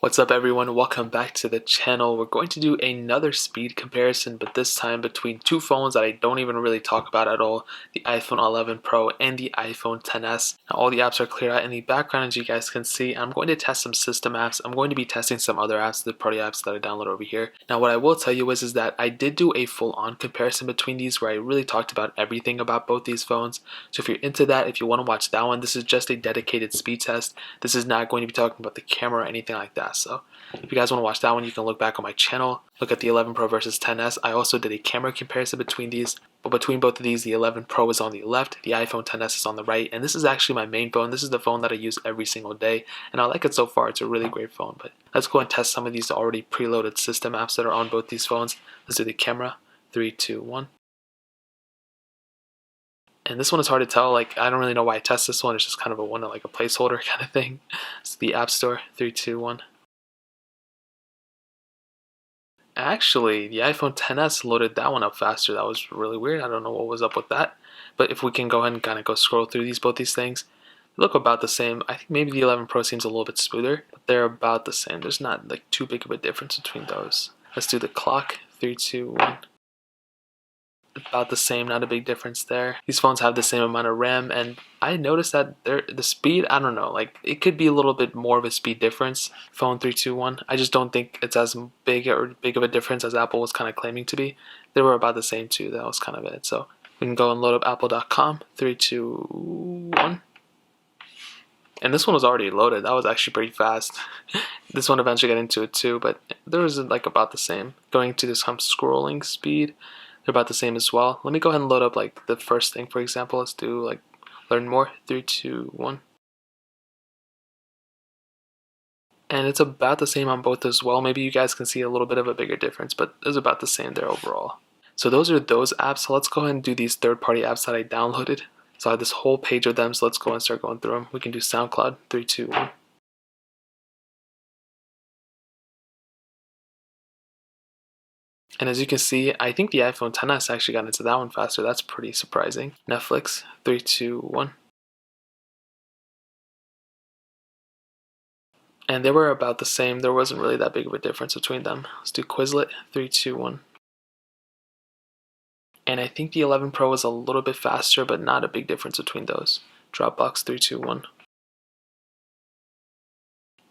What's up everyone, welcome back to the channel. We're going to do another speed comparison, but this time between two phones that I don't even really talk about at all, the iPhone 11 Pro and the iPhone XS. Now all the apps are cleared out in the background as you guys can see. I'm going to test some system apps. I'm going to be testing some other apps, the party apps that I download over here. Now what I will tell you is that I did do a full-on comparison between these where I really talked about everything about both these phones. So if you're into that, if you want to watch that one, this is just a dedicated speed test. This is not going to be talking about the camera or anything like that. So if you guys want to watch that one, you can look back on my channel, look at the 11 Pro versus XS. I also did a camera comparison between these, but between both of these, the 11 Pro is on the left, the iPhone XS is on the right, and this is actually my main phone. This is the phone that I use every single day, and I like it so far. It's a really great phone, but let's go and test some of these already preloaded system apps that are on both these phones. Let's do the camera. 3, 2, 1. And this one is hard to tell, like I don't really know why I test this one. It's just kind of a one, like a placeholder kind of thing. It's the App Store. 3, 2, 1. Actually, the iPhone XS loaded that one up faster. That was really weird. I don't know what was up with that. But if we can go ahead and kind of go scroll through both these things, they look about the same. I think maybe the 11 Pro seems a little bit smoother, but they're about the same. There's not like too big of a difference between those. Let's do the clock. 3, 2, 1. About the same, not a big difference there. These phones have the same amount of RAM, and I noticed that the speed, I don't know, like it could be a little bit more of a speed difference. Phone 3, 2, 1. I just don't think it's as big of a difference as Apple was kind of claiming to be. They were about the same too. That was kind of it. So we can go and load up apple.com. 3, 2, 1. And this one was already loaded. That was actually pretty fast. This one eventually got into it too, but there was like about the same. Going to this scrolling speed, they're about the same as well. Let me go ahead and load up like the first thing, for example. Let's do like learn more. 3, 2, 1. And it's about the same on both as well. Maybe you guys can see a little bit of a bigger difference, but it's about the same there overall. So those are those apps. So let's go ahead and do these third-party apps that I downloaded. So I have this whole page of them, so let's go and start going through them. We can do Soundcloud. 3, 2, 1. And as you can see, I think the iPhone XS actually got into that one faster. That's pretty surprising. Netflix. 3, 2, 1. And they were about the same. There wasn't really that big of a difference between them. Let's do Quizlet. 3, 2, 1. And I think the 11 Pro was a little bit faster, but not a big difference between those. Dropbox. 3, 2, 1.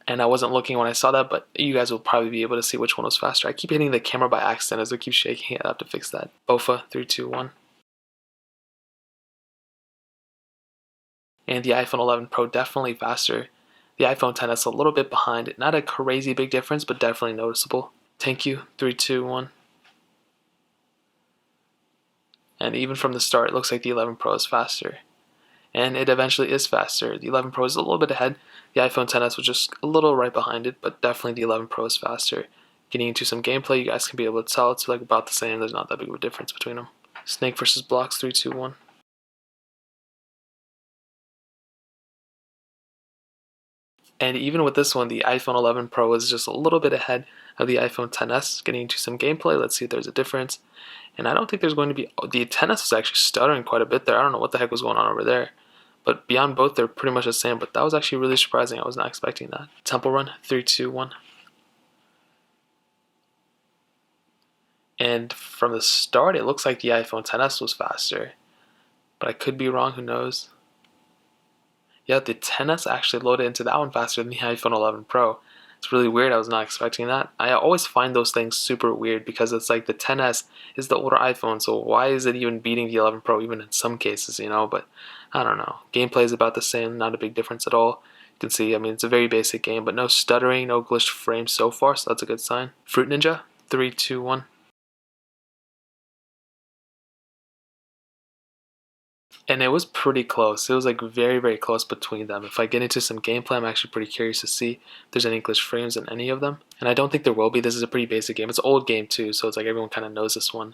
And I wasn't looking when I saw that, but you guys will probably be able to see which one was faster. I keep hitting the camera by accident as I keep shaking it. I have to fix that. Bofa. 3, 2, 1. And the iPhone 11 Pro definitely faster. The iPhone XS a little bit behind. Not a crazy big difference, but definitely noticeable. Thank you. 3, 2, 1. And even from the start, it looks like the 11 Pro is faster. And it eventually is faster. The 11 Pro is a little bit ahead. The iPhone XS was just a little right behind it, but definitely the 11 Pro is faster. Getting into some gameplay, you guys can be able to tell it's like about the same. There's not that big of a difference between them. Snake versus blocks. 3, 2, 1. And even with this one, the iPhone 11 Pro is just a little bit ahead of the iPhone XS. Getting into some gameplay, let's see if there's a difference. And I don't think there's going to be... The XS was actually stuttering quite a bit there. I don't know what the heck was going on over there. But beyond both, they're pretty much the same. But that was actually really surprising. I was not expecting that. Temple Run. 3, 2, 1. And from the start, it looks like the iPhone XS was faster. But I could be wrong. Who knows? Yeah, the XS actually loaded into that one faster than the iPhone 11 Pro. It's really weird. I was not expecting that. I always find those things super weird because it's like the XS is the older iPhone, so why is it even beating the 11 Pro even in some cases, you know? But I don't know. Gameplay is about the same, not a big difference at all. You can see, I mean, it's a very basic game, but no stuttering, no glitched frames so far, so that's a good sign. Fruit Ninja. 3, 2, 1. And it was pretty close. It was like very, very close between them. If I get into some gameplay, I'm actually pretty curious to see if there's any glitch frames in any of them. And I don't think there will be. This is a pretty basic game. It's an old game too, so it's like everyone kind of knows this one.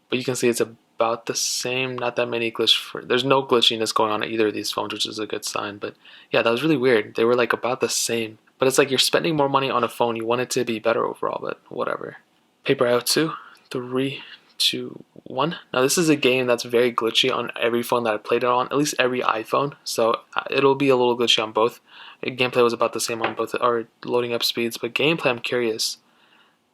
But you can see it's about the same. Not that many there's no glitchiness going on at either of these phones, which is a good sign. But yeah, that was really weird. They were like about the same. But it's like you're spending more money on a phone. You want it to be better overall, but whatever. Paper Out 2. 3, 2, 1. Now this is a game that's very glitchy on every phone that I played it on, at least every iPhone, so it'll be a little glitchy on both. Gameplay was about the same on both, or loading up speeds, but gameplay I'm curious.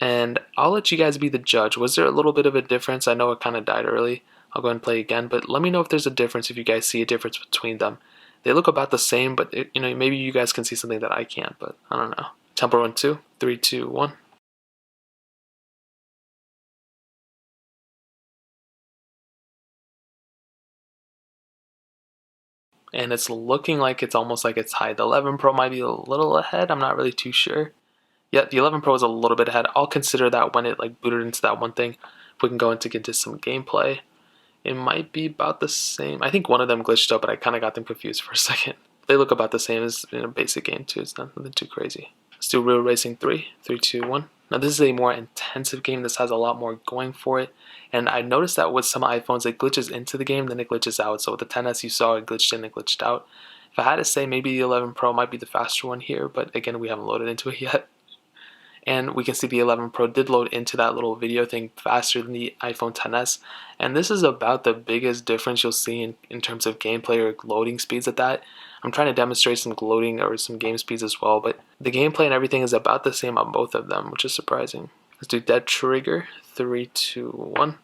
And I'll let you guys be the judge. Was there a little bit of a difference? I know it kind of died early. I'll go ahead and play again, but let me know if there's a difference, if you guys see a difference between them. They look about the same, but maybe you guys can see something that I can't, but I don't know. Tempo run 2, 3, 2, 1. And it's looking like it's almost like it's high. The 11 Pro might be a little ahead. I'm not really too sure. Yeah, the 11 Pro is a little bit ahead. I'll consider that when it like booted into that one thing. If we can go into some gameplay, it might be about the same. I think one of them glitched out, but I kind of got them confused for a second. They look about the same as in a basic game too. It's nothing too crazy. Let's do Real Racing 3, 3, 2, 1. Now this is a more intensive game. This has a lot more going for it. And I noticed that with some iPhones, it glitches into the game, then it glitches out. So with the 10s, you saw it glitched in and glitched out. If I had to say, maybe the 11 Pro might be the faster one here, but again, we haven't loaded into it yet. And we can see the 11 Pro did load into that little video thing faster than the iPhone XS. And this is about the biggest difference you'll see in terms of gameplay or loading speeds at that. I'm trying to demonstrate some loading or some game speeds as well, but the gameplay and everything is about the same on both of them, which is surprising. Let's do Dead Trigger, 3, 2, 1.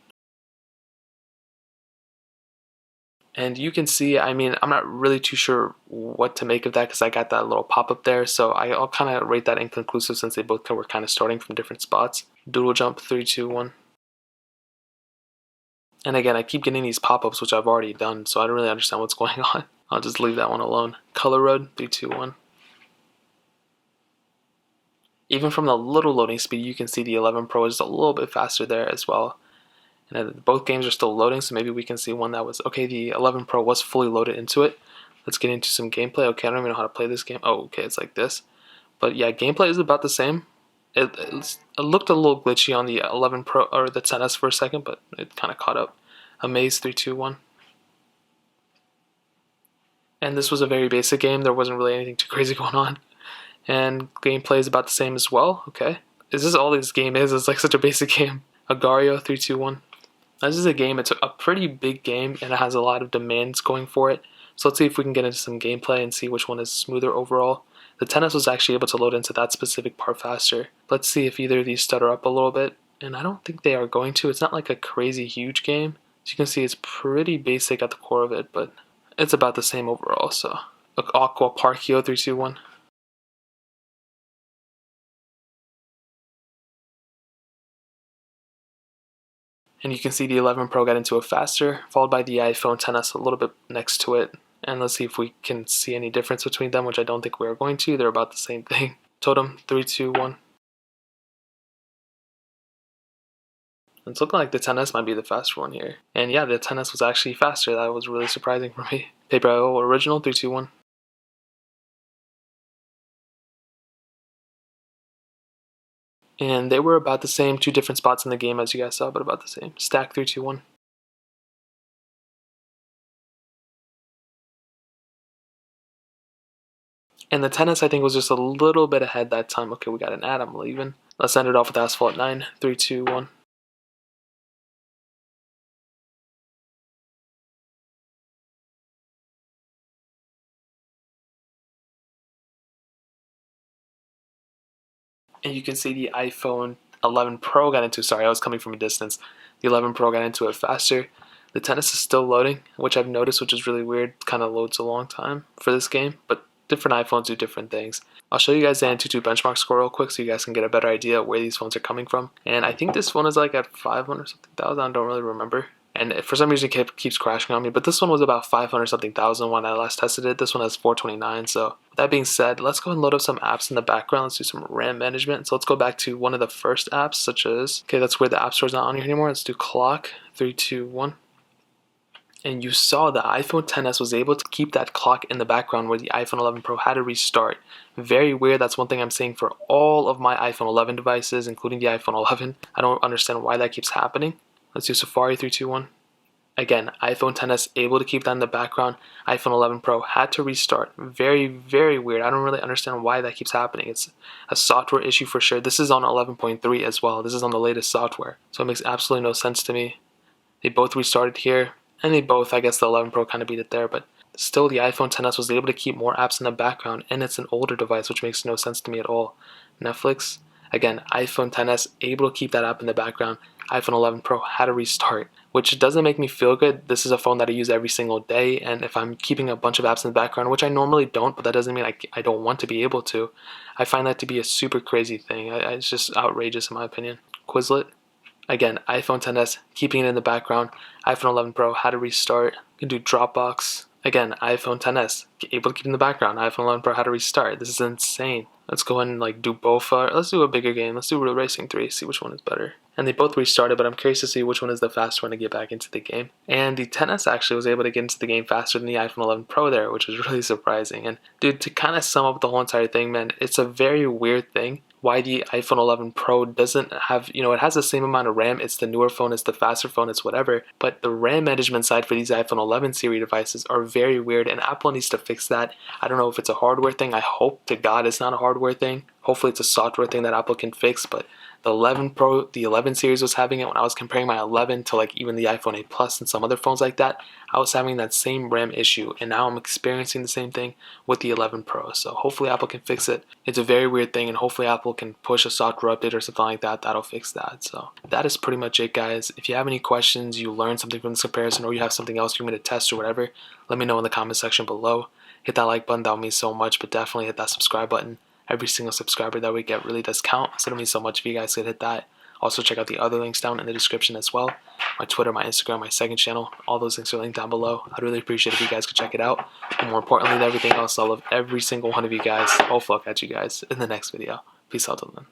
And you can see, I mean, I'm not really too sure what to make of that because I got that little pop-up there. So I'll kind of rate that inconclusive since they both were kind of starting from different spots. Doodle Jump, 3, 2, 1. And again, I keep getting these pop-ups, which I've already done, so I don't really understand what's going on. I'll just leave that one alone. Color Road, 3, 2, 1. Even from the little loading speed, you can see the 11 Pro is a little bit faster there as well. And both games are still loading, so maybe we can see one that was, okay, the 11 Pro was fully loaded into it. Let's get into some gameplay. Okay, I don't even know how to play this game. Oh, okay, it's like this. But yeah, gameplay is about the same. It looked a little glitchy on the 11 Pro, or the XS for a second, but it kind of caught up. Amaze, 3, 2, 1. And this was a very basic game. There wasn't really anything too crazy going on. And gameplay is about the same as well. Okay. Is this all this game is? It's like such a basic game. Agario, 3, 2, 1. This is a game, it's a pretty big game, and it has a lot of demands going for it. So let's see if we can get into some gameplay and see which one is smoother overall. The XS was actually able to load into that specific part faster. Let's see if either of these stutter up a little bit, and I don't think they are going to. It's not like a crazy huge game. As you can see, it's pretty basic at the core of it, but it's about the same overall. So, look, Aqua Parkio, 3, 2, 1. And you can see the 11 Pro got into it faster, followed by the iPhone XS a little bit next to it. And let's see if we can see any difference between them, which I don't think we are going to. They're about the same thing. Totem, 3, 2, 1. It's looking like the XS might be the faster one here. And yeah, the XS was actually faster. That was really surprising for me. Paper IO Original, 3, 2, 1. And they were about the same, two different spots in the game as you guys saw, but about the same. Stack, 3, 2, 1. And the XS I think was just a little bit ahead that time. Okay, we got an ad, I'm leaving. Let's end it off with Asphalt 9, 3, 2, 1. And you can see the iPhone 11 Pro got into, sorry, I was coming from a distance. The 11 Pro got into it faster. The XS is still loading, which I've noticed, which is really weird. It kind of loads a long time for this game, but different iPhones do different things. I'll show you guys the Antutu benchmark score real quick so you guys can get a better idea of where these phones are coming from. And I think this one is like at 500 something thousand, I don't really remember. And for some reason it keeps crashing on me, but this one was about 500 something thousand when I last tested it. This one has 429. So with that being said, let's go and load up some apps in the background. Let's do some RAM management. So let's go back to one of the first apps, such as, okay, that's where the App Store is not on here anymore. Let's do clock, 3, 2, 1. And you saw the iPhone XS was able to keep that clock in the background where the iPhone 11 Pro had to restart. Very weird. That's one thing I'm saying for all of my iPhone 11 devices, including the iPhone 11. I don't understand why that keeps happening. Let's do Safari, 3, 2, 1. Again, iPhone XS able to keep that in the background. iPhone 11 Pro had to restart. Very, very weird. I don't really understand why that keeps happening. It's a software issue for sure. This is on 11.3 as well. This is on the latest software. So it makes absolutely no sense to me. They both restarted here. And they both, I guess the 11 Pro kind of beat it there, but still the iPhone XS was able to keep more apps in the background, and it's an older device, which makes no sense to me at all. Netflix, again, iPhone XS able to keep that app in the background. iPhone 11 Pro had to restart, which doesn't make me feel good. This is a phone that I use every single day, and if I'm keeping a bunch of apps in the background, which I normally don't, but that doesn't mean I don't want to be able to, I find that to be a super crazy thing. It's just outrageous in my opinion. Quizlet, again, iPhone XS, keeping it in the background. iPhone 11 Pro had to restart. You can do Dropbox. Again, iPhone XS, able to keep in the background. iPhone 11 Pro had to restart. This is insane. Let's go ahead and do both. Let's do a bigger game. Let's do Real Racing 3, see which one is better. And they both restarted, but I'm curious to see which one is the faster one to get back into the game. And the XS actually was able to get into the game faster than the iPhone 11 Pro there, which was really surprising. And dude, to kind of sum up the whole entire thing, man, it's a very weird thing why the iPhone 11 Pro doesn't have, it has the same amount of RAM. It's the newer phone, it's the faster phone, it's whatever. But the RAM management side for these iPhone 11 series devices are very weird, and Apple needs to fix that. I don't know if it's a hardware thing. I hope to God it's not a hardware thing. Hopefully it's a software thing that Apple can fix, but the 11 Pro, the 11 series was having it. When I was comparing my 11 to even the iPhone 8 Plus and some other phones like that, I was having that same RAM issue, and now I'm experiencing the same thing with the 11 Pro. So hopefully Apple can fix it. It's a very weird thing, and hopefully Apple can push a software update or something like that that'll fix that. So that is pretty much it, guys. If you have any questions, you learned something from this comparison, or you have something else you want me to test or whatever, let me know in the comment section below. Hit that like button, that would mean so much, but definitely hit that subscribe button. Every single subscriber that we get really does count, so it means so much if you guys could hit that. Also check out the other links down in the description as well. My Twitter, my Instagram, my second channel, all those links are linked down below. I'd really appreciate it if you guys could check it out. And more importantly than everything else, I love every single one of you guys. Hopefully I'll catch you guys in the next video. Peace out till then.